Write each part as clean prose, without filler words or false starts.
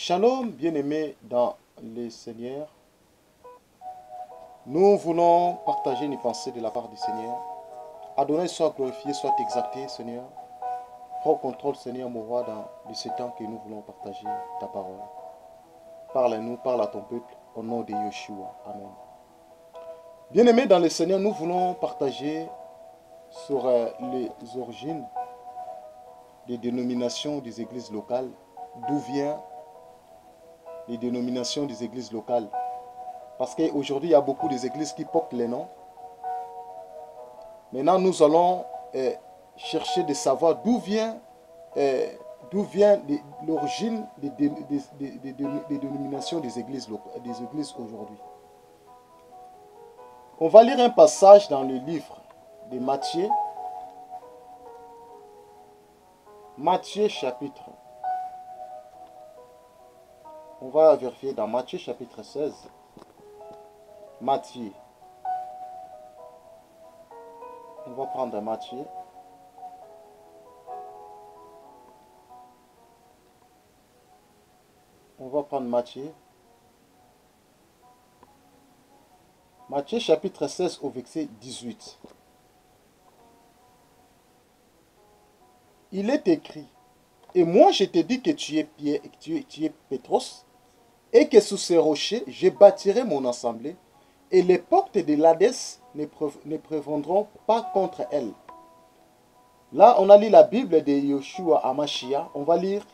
Shalom, bien-aimés dans le Seigneur. Nous voulons partager une pensée de la part du Seigneur. Adonai soit glorifié, soit exalté, Seigneur. Prends contrôle, Seigneur, mon roi, dans ce temps que nous voulons partager ta parole. Parle-nous, parle à ton peuple, au nom de Yeshua. Amen. Bien-aimés dans le Seigneur, nous voulons partager sur les origines des dénominations des églises locales, d'où viennent les dénominations des églises locales. Parce qu'aujourd'hui, il y a beaucoup d'églises qui portent les noms. Maintenant, nous allons chercher de savoir d'où vient l'origine des dénominations des églises aujourd'hui. On va lire un passage dans le livre de Matthieu. Matthieu chapitre. On va vérifier dans Matthieu chapitre 16. Matthieu. On va prendre Matthieu. On va prendre Matthieu. Matthieu chapitre 16 au verset 18. Il est écrit: et moi je te dis que tu es Pierre, tu es Pétros, et que sous ces rochers je bâtirai mon assemblée, et les portes de l'Hadès ne prévaudront pas contre elle. Là, on a lu la Bible de Yeshua Hamashiach. On va lire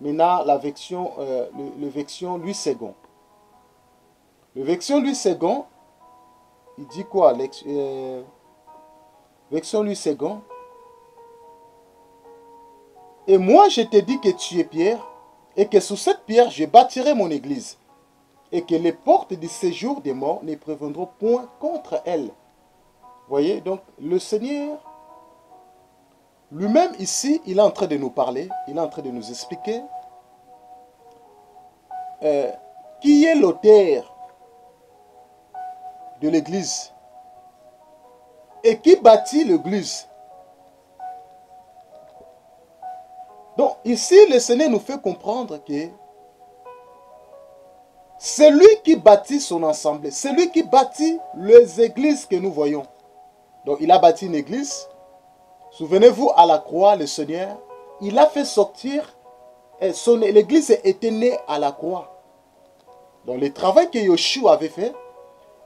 maintenant la version, le version Louis II. Le version Louis II, il dit quoi? Version Louis II. Et moi, je te dis que tu es Pierre, et que sous cette pierre, je bâtirai mon église, et que les portes du séjour des morts ne prévaudront point contre elle. Voyez, donc le Seigneur, lui-même ici, il est en train de nous parler, il est en train de nous expliquer qui est l'auteur de l'église et qui bâtit l'église. Donc ici, le Seigneur nous fait comprendre que c'est lui qui bâtit son assemblée, c'est lui qui bâtit les églises que nous voyons. Donc il a bâti une église. Souvenez-vous, à la croix, le Seigneur, il a fait sortir, l'église était née à la croix. Donc le travail que Yeshua avait fait,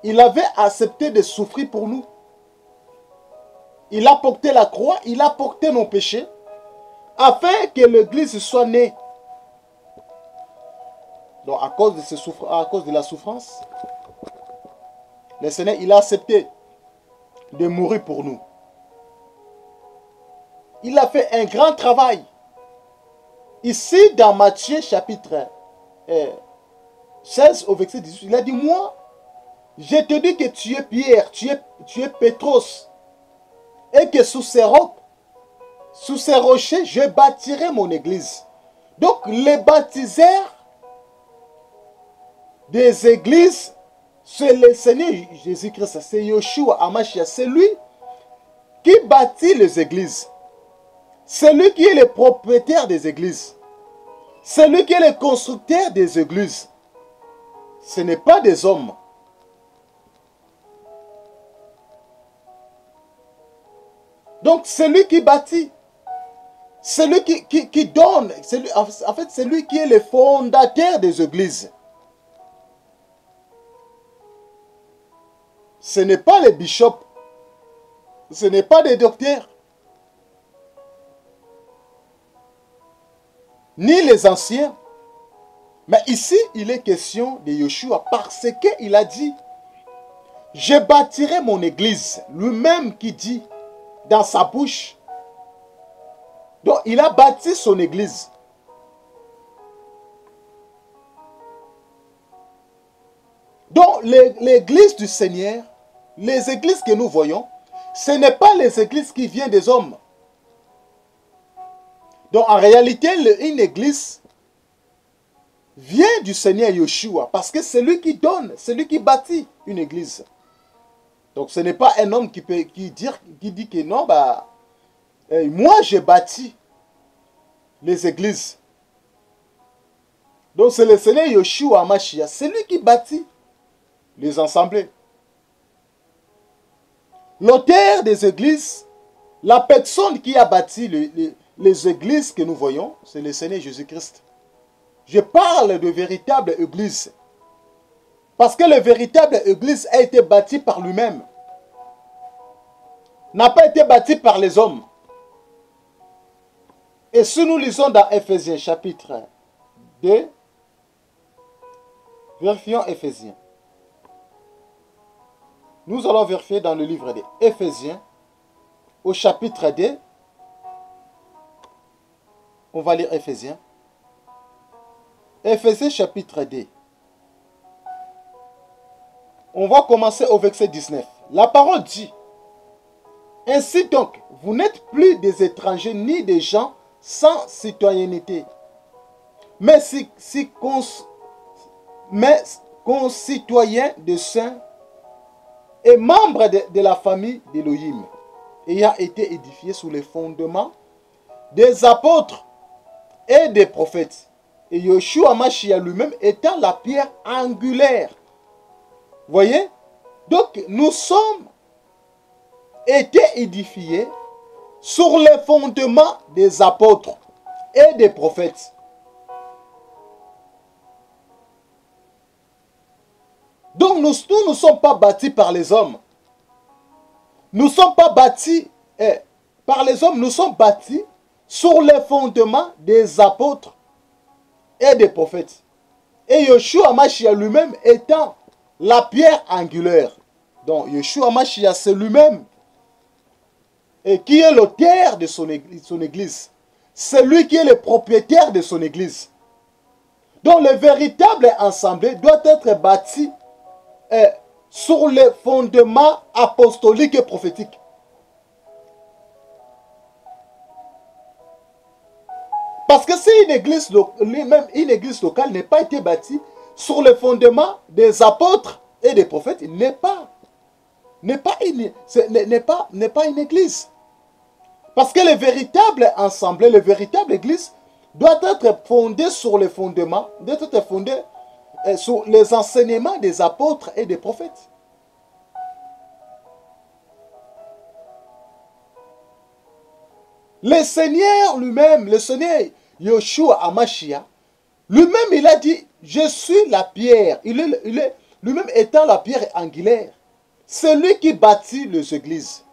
il avait accepté de souffrir pour nous. Il a porté la croix, il a porté nos péchés, afin que l'église soit née. Donc à cause de la souffrance, le Seigneur, il a accepté de mourir pour nous. Il a fait un grand travail. Ici, dans Matthieu chapitre 16 au verset 18, il a dit: moi, je te dis que tu es Pierre, tu es Pétros, et que sous ces rocs, sous ces rochers, je bâtirai mon église. Donc, les baptiseurs des églises, c'est le Seigneur Jésus-Christ, c'est Yeshua Hamashiach, c'est lui qui bâtit les églises. C'est lui qui est le propriétaire des églises. C'est lui qui est le constructeur des églises. Ce n'est pas des hommes. Donc c'est lui qui bâtit. C'est lui qui donne. En fait, c'est lui qui est le fondateur des églises. Ce n'est pas les bishops. Ce n'est pas des docteurs. Ni les anciens. Mais ici, il est question de Yeshua parce qu'il a dit: je bâtirai mon église. Lui-même qui dit dans sa bouche. Donc, il a bâti son église. Donc, l'église du Seigneur, les églises que nous voyons, ce n'est pas les églises qui viennent des hommes. Donc, en réalité, une église vient du Seigneur Yeshua, parce que c'est lui qui donne, c'est lui qui bâtit une église. Donc ce n'est pas un homme qui dit que non, moi j'ai bâti les églises. Donc c'est le Seigneur Yeshua HaMashiach, c'est lui qui bâtit les assemblées. L'auteur des églises, la personne qui a bâti les églises que nous voyons, c'est le Seigneur Jésus-Christ. Je parle de véritable église. Parce que la véritable église a été bâtie par lui-même. N'a pas été bâtie par les hommes. Et si nous lisons dans Éphésiens chapitre 2, vérifions Éphésiens. Nous allons vérifier dans le livre des Éphésiens, au chapitre 2. On va lire Éphésiens. Éphésiens chapitre 2. On va commencer au verset 19. La parole dit: ainsi donc, vous n'êtes plus des étrangers ni des gens sans citoyenneté, mais concitoyens de saints et membres de la famille d'Élohim, ayant été édifiés sous les fondements des apôtres et des prophètes, et Yeshua HaMashiach lui-même étant la pierre angulaire. Voyez? Donc, nous sommes été édifiés sur les fondements des apôtres et des prophètes. Donc, nous ne sommes pas bâtis par les hommes. Nous ne sommes pas bâtis par les hommes, nous sommes bâtis sur les fondements des apôtres et des prophètes. Et Yeshua HaMashiach lui-même étant la pierre angulaire. Donc, Yeshua HaMashiach, c'est lui-même et qui est l'auteur de son église. C'est lui qui est le propriétaire de son église. Donc, le véritable assemblée doit être bâti sur les fondements apostoliques et prophétiques. Parce que si une église locale n'est pas été bâtie sur les fondements des apôtres et des prophètes, il n'est pas une église. Parce que le véritable assemblée, le véritable église doit être fondée sur les fondements, doit être fondée sur les enseignements des apôtres et des prophètes. Le Seigneur lui-même, le Seigneur Yeshua HaMashiach, lui-même il a dit: je suis la pierre. Il est lui-même étant la pierre angulaire. C'est lui qui bâtit les églises.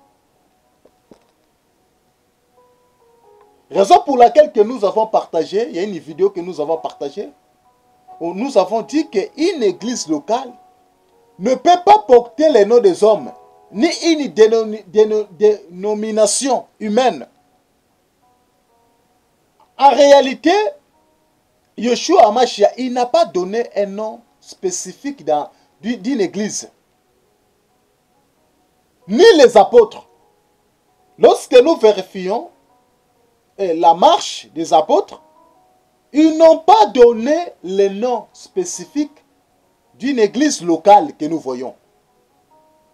Raison pour laquelle que nous avons partagé, il y a une vidéo que nous avons partagée, où nous avons dit qu'une église locale ne peut pas porter les noms des hommes, ni une dénomination humaine. En réalité, Yeshua HaMashiach, il n'a pas donné un nom spécifique d'une église. Ni les apôtres. Lorsque nous vérifions la marche des apôtres, ils n'ont pas donné le nom spécifique d'une église locale que nous voyons.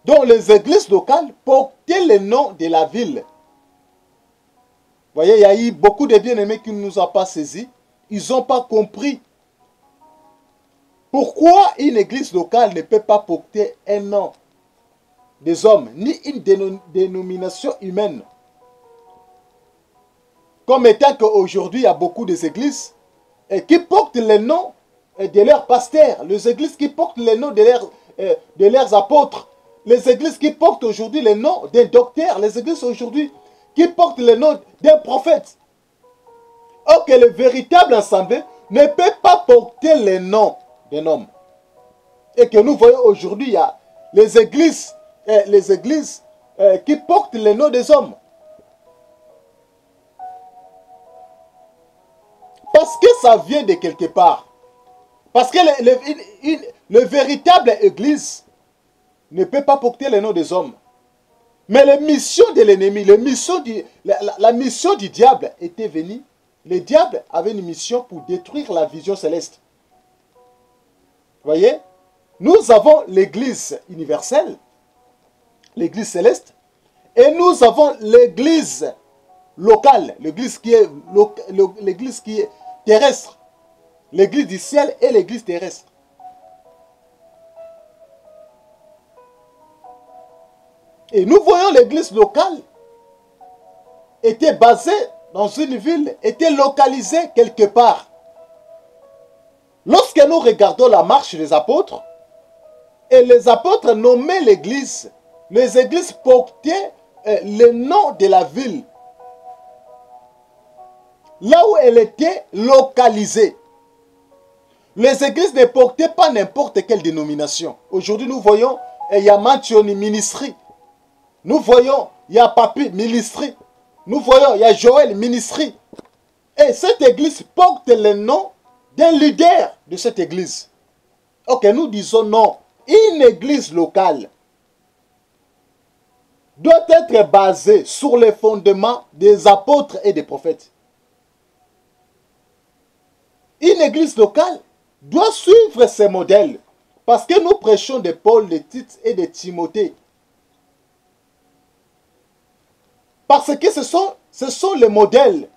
Donc les églises locales portaient le nom de la ville. Vous voyez, il y a eu beaucoup de bien-aimés qui ne nous ont pas saisis. Ils n'ont pas compris pourquoi une église locale ne peut pas porter un nom des hommes, ni une dénomination humaine. Comme étant qu'aujourd'hui, il y a beaucoup d'églises qui portent le nom de leurs pasteurs, les églises qui portent le nom de leurs apôtres, les églises qui portent aujourd'hui le nom des docteurs, les églises aujourd'hui qui portent le nom d'un prophète. Or que le véritable assemblée ne peut pas porter le nom d'un homme. Et que nous voyons aujourd'hui, il y a les églises qui portent le nom des hommes. Parce que ça vient de quelque part. Parce que le véritable église ne peut pas porter le nom des hommes. Mais la mission de l'ennemi, la mission du diable était venue. Le diable avait une mission pour détruire la vision céleste. Vous voyez? Nous avons l'église universelle, l'église céleste, et nous avons l'église locale, l'église qui est terrestre. l'église du ciel et l'église terrestre. Et nous voyons l'église locale était basée dans une ville, était localisée quelque part. Lorsque nous regardons la marche des apôtres, et les apôtres nommaient l'église, les églises portaient le nom de la ville, là où elle était localisée. Les églises ne portaient pas n'importe quelle dénomination. Aujourd'hui, nous voyons, il y a Mantioni Ministry. Nous voyons, il y a Papi Ministry. Nous voyons, il y a Joël Ministry. Et cette église porte le nom d'un leader de cette église. Ok, nous disons non. Une église locale doit être basée sur les fondements des apôtres et des prophètes. Une église locale doit suivre ces modèles. Parce que nous prêchons de Paul, de Tite et de Timothée. Parce que ce sont les modèles.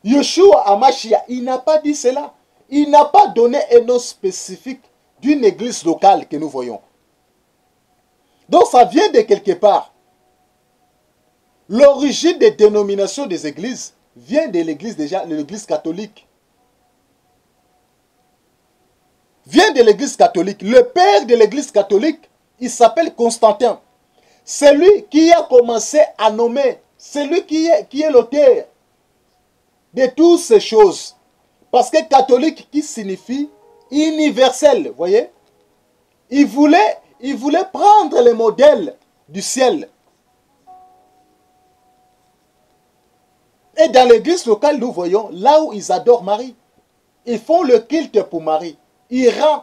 Yeshua Hamashia, il n'a pas dit cela. Il n'a pas donné un nom spécifique d'une église locale que nous voyons. Donc ça vient de quelque part. L'origine des dénominations des églises vient de l'église déjà, de l'église catholique. Vient de l'église catholique. Le père de l'église catholique, il s'appelle Constantin. C'est lui qui a commencé à nommer, c'est lui qui est l'auteur de toutes ces choses. Parce que catholique qui signifie universel, vous voyez. Il voulait prendre les modèles du ciel. Et dans l'église locale, nous voyons là où ils adorent Marie. Ils font le culte pour Marie. Ils rendent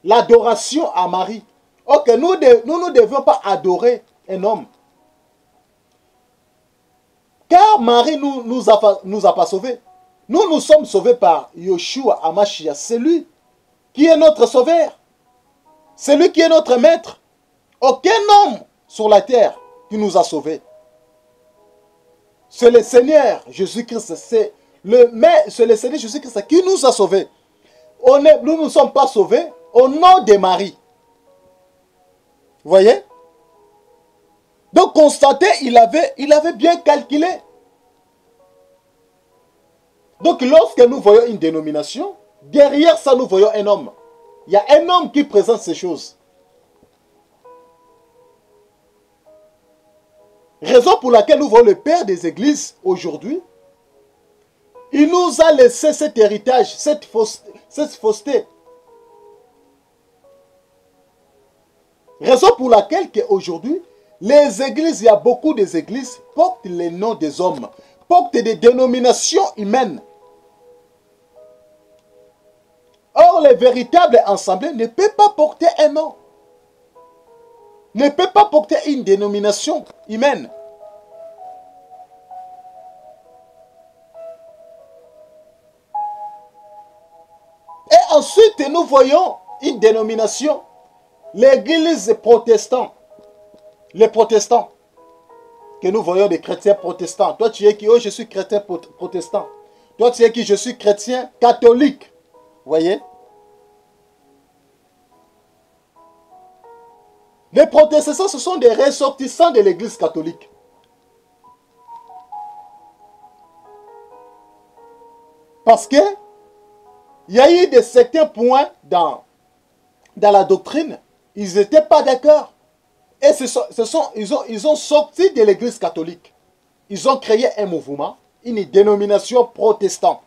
l'adoration à Marie. Ok, nous ne devions pas adorer un homme. Car Marie nous a pas sauvés. Nous sommes sauvés par Yeshua Hamashia. C'est lui qui est notre sauveur. C'est lui qui est notre maître. Aucun homme sur la terre qui nous a sauvés. C'est le Seigneur Jésus-Christ. C'est le Seigneur Jésus-Christ qui nous a sauvés. Nous ne sommes pas sauvés au nom de Marie. Vous voyez? Donc Constantin, il avait bien calculé. Donc lorsque nous voyons une dénomination, derrière ça nous voyons un homme. Il y a un homme qui présente ces choses. Raison pour laquelle nous voyons le père des églises aujourd'hui. Il nous a laissé cet héritage, cette fausseté. Raison pour laquelle aujourd'hui, les églises, il y a beaucoup des églises, portent les noms des hommes, portent des dénominations humaines. Or, les véritables assemblées ne peuvent pas porter un nom. Ne peuvent pas porter une dénomination humaine. Et ensuite, nous voyons une dénomination, l'église protestante. Les protestants, que nous voyons des chrétiens protestants. Toi, tu es qui? Oh, je suis chrétien protestant. Toi, tu es qui? Je suis chrétien catholique. Vous voyez? Les protestants, ce sont des ressortissants de l'église catholique. Parce que il y a eu de certains points dans la doctrine, ils n'étaient pas d'accord. Et ils ont sorti de l'église catholique. Ils ont créé un mouvement, une dénomination protestante.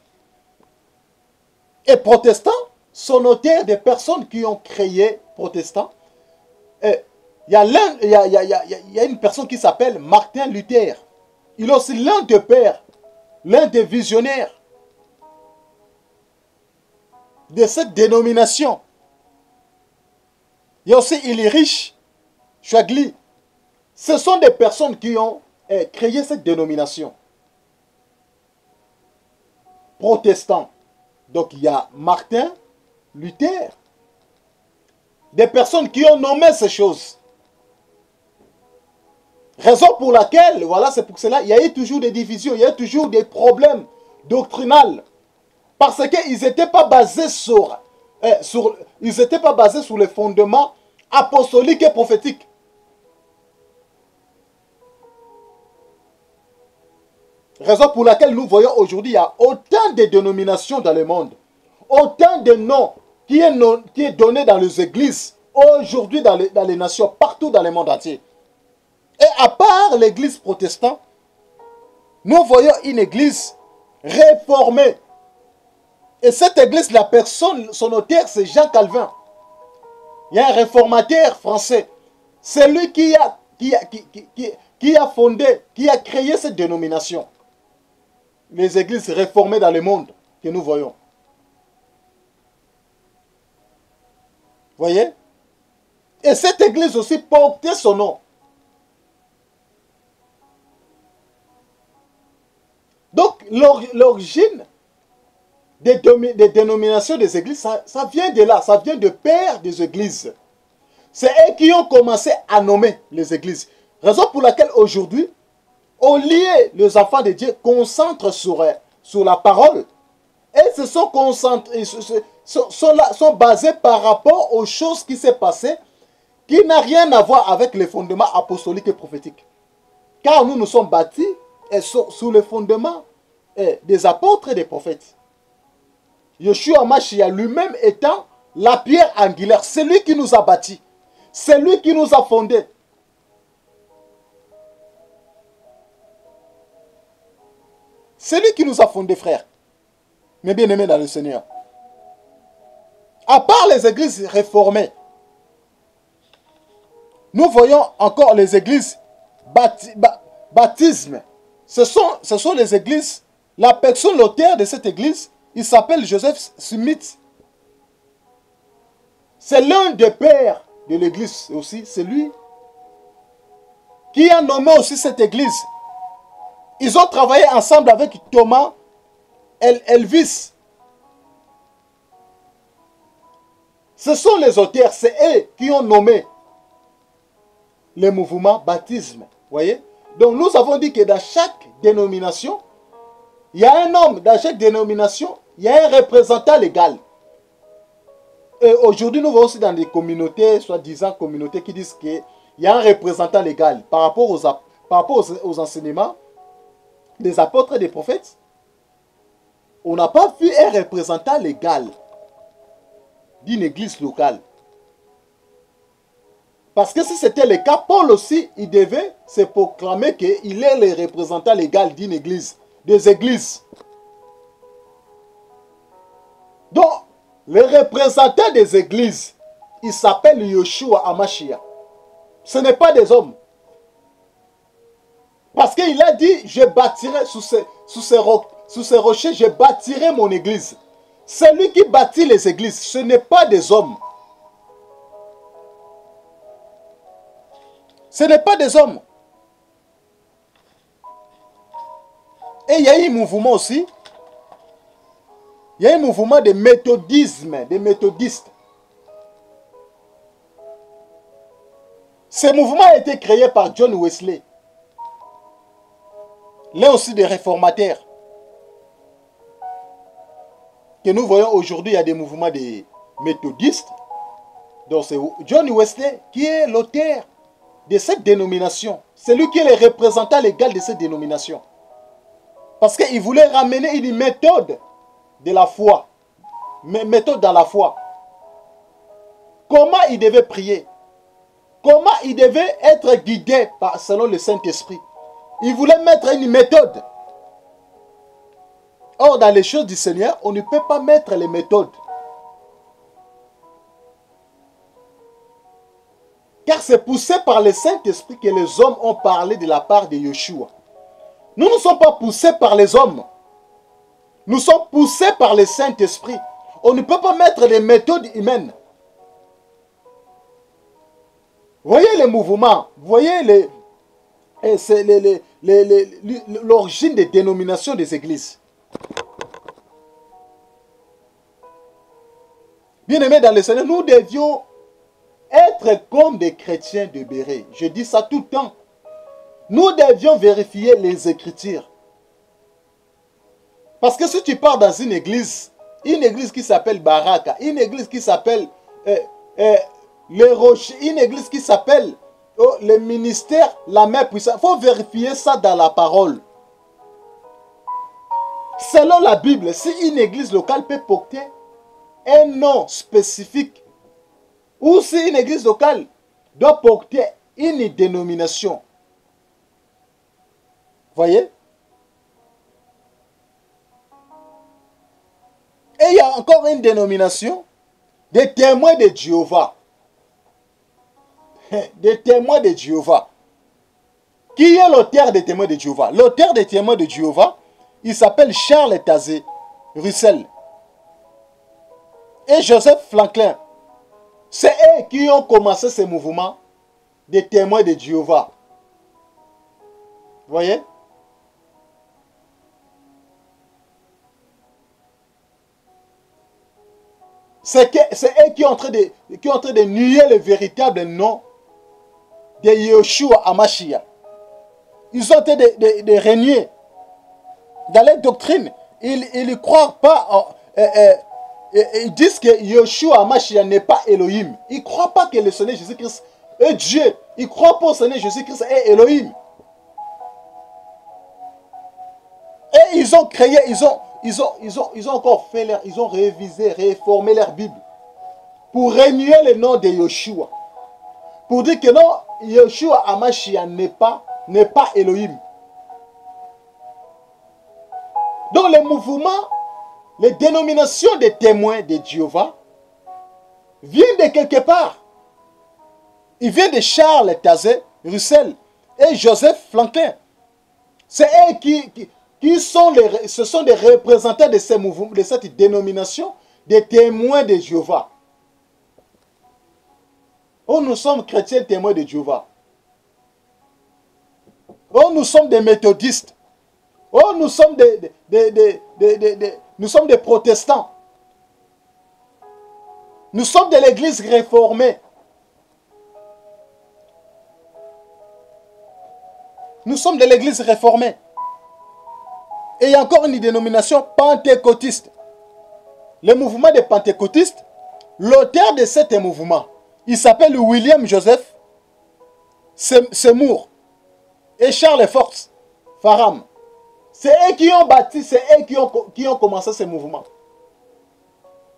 Et protestants sont auteurs des personnes qui ont créé protestants. Il y a une personne qui s'appelle Martin Luther. Il est aussi l'un des pères, l'un des visionnaires de cette dénomination. Il y a aussi Ulrich Zwingli. Ce sont des personnes qui ont créé cette dénomination. Protestants. Donc il y a Martin Luther. Des personnes qui ont nommé ces choses. Raison pour laquelle, voilà, c'est pour cela, il y a eu toujours des divisions, il y a eu toujours des problèmes doctrinaux Parce qu'ils n'étaient pas basés ils n'étaient pas basés sur les fondements apostoliques et prophétiques. Raison pour laquelle nous voyons aujourd'hui, il y a autant de dénominations dans le monde, autant de noms qui est donné dans les églises, aujourd'hui dans les nations, partout dans le monde entier. Et à part l'église protestante, nous voyons une église réformée. Et cette église, la personne, son auteur, c'est Jean Calvin. Il y a un réformateur français. C'est lui qui a fondé, qui a créé cette dénomination. Les églises réformées dans le monde que nous voyons. Voyez? Et cette église aussi portait son nom. Donc, l'origine des dénominations des églises, ça vient de là, ça vient de pères des églises. C'est eux qui ont commencé à nommer les églises. Raison pour laquelle aujourd'hui, au lieu, les enfants de Dieu concentrent sur la parole et sont basés par rapport aux choses qui s'est passées, qui n'a rien à voir avec les fondements apostoliques et prophétiques. Car nous sommes bâtis sous le fondement des apôtres et des prophètes. Yeshua Mashiach lui-même étant la pierre angulaire, c'est lui qui nous a bâtis, c'est lui qui nous a fondés. C'est lui qui nous a fondés, frères, mes bien-aimés dans le Seigneur. À part les églises réformées, nous voyons encore les églises baptisme. Ce sont les églises, la personne, l'auteur de cette église, il s'appelle Joseph Smith. C'est l'un des pères de l'église aussi, c'est lui qui a nommé aussi cette église. Ils ont travaillé ensemble avec Thomas Elvis. Ce sont les auteurs, c'est eux qui ont nommé le mouvement baptisme. Voyez? Donc nous avons dit que dans chaque dénomination, il y a un homme, dans chaque dénomination, il y a un représentant légal. Et aujourd'hui, nous voyons aussi dans des communautés, soi-disant communautés, qui disent qu'il y a un représentant légal par rapport aux enseignements des apôtres et des prophètes. On n'a pas vu un représentant légal d'une église locale. Parce que si c'était le cas, Paul aussi, il devait se proclamer qu'il est le représentant légal d'une église, des églises. Donc, le représentant des églises, il s'appelle Yeshua HaMashiach. Ce n'est pas des hommes. Parce qu'il a dit, je bâtirai sous ces rochers, je bâtirai mon église. C'est lui qui bâtit les églises, ce n'est pas des hommes. Ce n'est pas des hommes. Et il y a un mouvement aussi. Il y a un mouvement de méthodisme, des méthodistes. Ce mouvement a été créé par John Wesley. L'un aussi des réformateurs. Que nous voyons aujourd'hui, il y a des mouvements de méthodistes. Donc c'est John Wesley qui est l'auteur de cette dénomination. C'est lui qui est le représentant légal de cette dénomination. Parce qu'il voulait ramener une méthode de la foi. Méthode dans la foi. Comment il devait prier. Comment il devait être guidé selon le Saint-Esprit. Il voulait mettre une méthode. Or, dans les choses du Seigneur, on ne peut pas mettre les méthodes. Car c'est poussé par le Saint-Esprit que les hommes ont parlé de la part de Yeshua. Nous ne sommes pas poussés par les hommes. Nous sommes poussés par le Saint-Esprit. On ne peut pas mettre les méthodes humaines. Voyez les mouvements, voyez l'origine des dénominations des églises. Bien-aimés dans le Seigneur, nous devions être comme des chrétiens de Béret. Je dis ça tout le temps. Nous devions vérifier les Écritures. Parce que si tu pars dans une église une église qui s'appelle Baraka, une église qui s'appelle les Rochers, une église qui s'appelle le ministère, la mère puissante. Il faut vérifier ça dans la parole. Selon la Bible, si une église locale peut porter un nom spécifique, ou si une église locale doit porter une dénomination, voyez? Et il y a encore une dénomination des témoins de Jéhovah. Des témoins de Jéhovah. Qui est l'auteur des témoins de Jéhovah? L'auteur des témoins de Jéhovah, il s'appelle Charles Taze Russell et Joseph Franklin. C'est eux qui ont commencé ce mouvement des témoins de Jéhovah. Vous voyez? C'est eux qui sont en train de nier le véritable nom de Yeshua Hamashiach. Ils sont en train de régner dans les doctrines. Ils ne croient pas. Ils disent que Yeshua Hamashiach n'est pas Elohim. Ils ne croient pas que le Seigneur Jésus-Christ est Dieu. Ils ne croient pas au Seigneur Jésus-Christ est Elohim. Et ils ont créé, ils ont encore fait ils ont révisé, réformé leur Bible pour renier le nom de Yeshua. Pour dire que non, Yeshua Hamashiach n'est pas Elohim. Donc le mouvement, les dénominations des témoins de Jéhovah viennent de quelque part. Ils viennent de Charles Taze Russell et Joseph Franklin. C'est eux ce sont des représentants de ces mouvements, de cette dénomination des témoins de Jéhovah. Oh, nous sommes chrétiens témoins de Jéhovah. Oh, nous sommes des méthodistes. Oh, nous sommes nous sommes des protestants. Nous sommes de l'église réformée. Nous sommes de l'église réformée. Et il y a encore une dénomination pentecôtiste. Le mouvement des pentecôtistes, l'auteur de cet mouvement, il s'appelle William Joseph Seymour et Charles Fox Parham. C'est eux qui ont bâti, c'est eux qui ont commencé ce mouvement.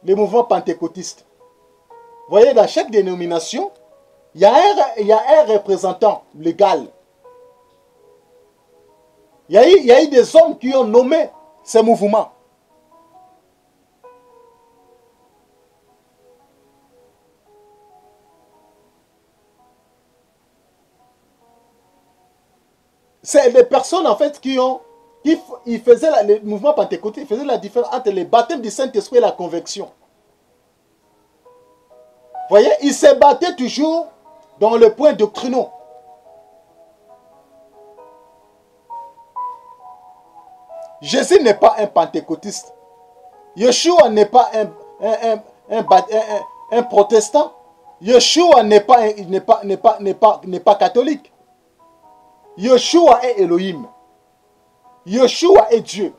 Le mouvement pentecôtiste. Vous voyez, dans chaque dénomination, il y a un représentant légal. Il y a eu des hommes qui ont nommé ce mouvement. C'est des personnes en fait ils faisaient le mouvement pentecôtiste, ils faisaient la différence entre le baptême du Saint-Esprit et la conversion. Vous voyez, ils se battaient toujours dans le point doctrinaux. Jésus n'est pas un pentecôtiste. Yeshua n'est pas un protestant. Yeshua n'est pas catholique. Yeshua est Elohim. Yeshua est Dieu.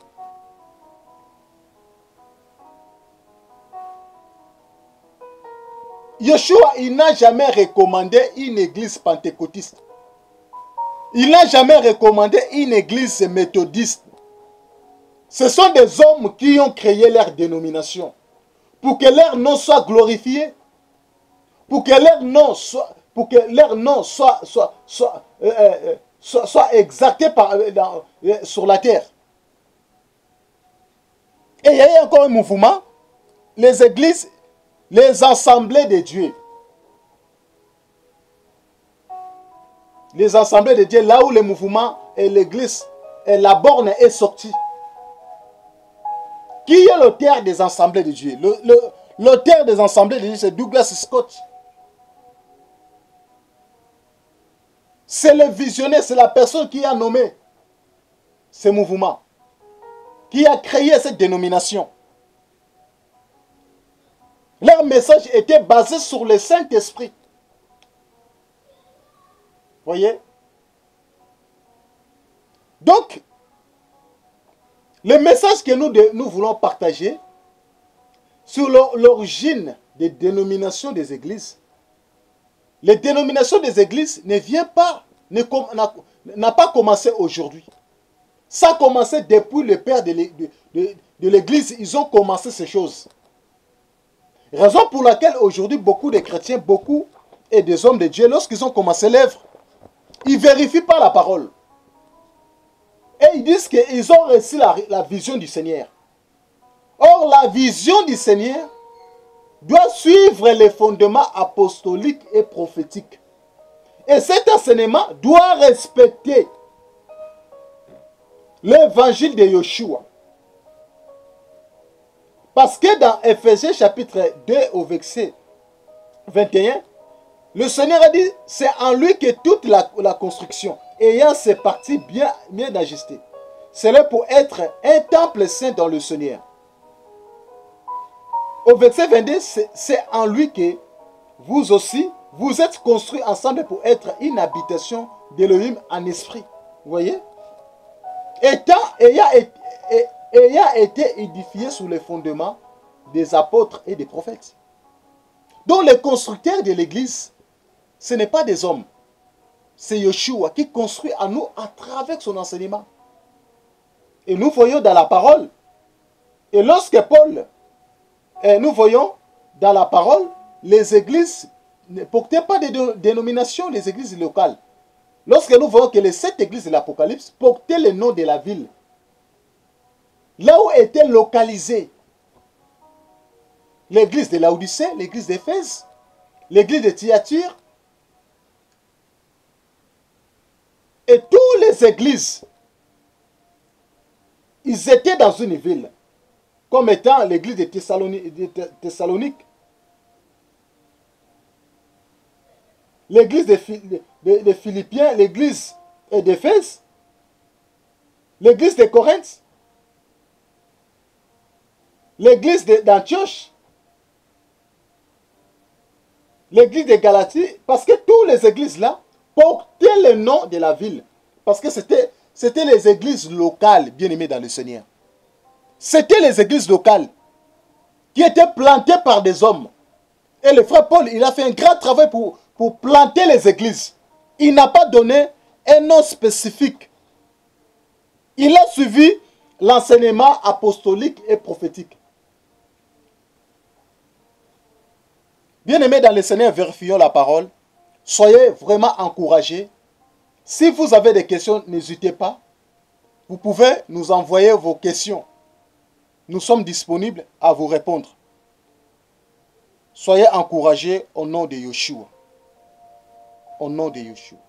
Yeshua, il n'a jamais recommandé une église pentecôtiste. Il n'a jamais recommandé une église méthodiste. Ce sont des hommes qui ont créé leur dénomination pour que leur nom soit glorifié, pour que leur nom soit exalté sur la terre. Et il y a encore un mouvement, les églises, les assemblées de Dieu. Les assemblées de Dieu, là où le mouvement et l'église et la borne est sortie. Qui est l'auteur des assemblées de Dieu? L'auteur des assemblées de Dieu, c'est Douglas Scott. C'est le visionnaire, c'est la personne qui a nommé ce mouvement, qui a créé cette dénomination. Leur message était basé sur le Saint-Esprit. Voyez? Donc, le message que nous voulons partager, sur l'origine des dénominations des églises. Les dénominations des églises ne viennent pas, n'a pas commencé aujourd'hui. Ça a commencé depuis le père de l'église. Ils ont commencé ces choses. Raison pour laquelle aujourd'hui, beaucoup de chrétiens, beaucoup et des hommes de Dieu, lorsqu'ils ont commencé l'œuvre, ils ne vérifient pas la parole. Et ils disent qu'ils ont reçu la vision du Seigneur. Or, la vision du Seigneur doit suivre les fondements apostoliques et prophétiques. Et cet enseignement doit respecter l'évangile de Yeshua. Parce que dans Éphésiens chapitre 2 au verset 21, le Seigneur a dit, c'est en lui que toute la construction, ayant ses parties bien ajustées, c'est là pour être un temple saint dans le Seigneur. Au verset 22, c'est en lui que vous aussi, vous êtes construits ensemble pour être une habitation d'Élohim en esprit. Vous voyez? Ayant été édifié sous les fondements des apôtres et des prophètes. Donc les constructeurs de l'église, ce n'est pas des hommes. C'est Yeshua qui construit en nous à travers son enseignement. Et nous voyons dans la parole. Et lorsque Paul, nous voyons dans la parole, les églises ne portaient pas de dénomination, les églises locales. Lorsque nous voyons que les 7 églises de l'Apocalypse portaient le nom de la ville, là où était localisée l'église de Laodicée, l'église d'Éphèse, l'église de Thyatire, et toutes les églises, ils étaient dans une ville, comme étant l'église de Thessalonique, l'église de Philippiens, l'église d'Éphèse, l'église de Corinthe, l'église d'Antioche, l'église de Galatie, parce que toutes les églises là portaient le nom de la ville. Parce que c'était les églises locales, bien aimées dans le Seigneur. C'était les églises locales qui étaient plantées par des hommes. Et le frère Paul, il a fait un grand travail pour planter les églises. Il n'a pas donné un nom spécifique. Il a suivi l'enseignement apostolique et prophétique. Bien-aimés dans le Seigneur, vérifions la parole. Soyez vraiment encouragés. Si vous avez des questions, n'hésitez pas. Vous pouvez nous envoyer vos questions. Nous sommes disponibles à vous répondre. Soyez encouragés au nom de Yeshua. Au nom de Yeshua.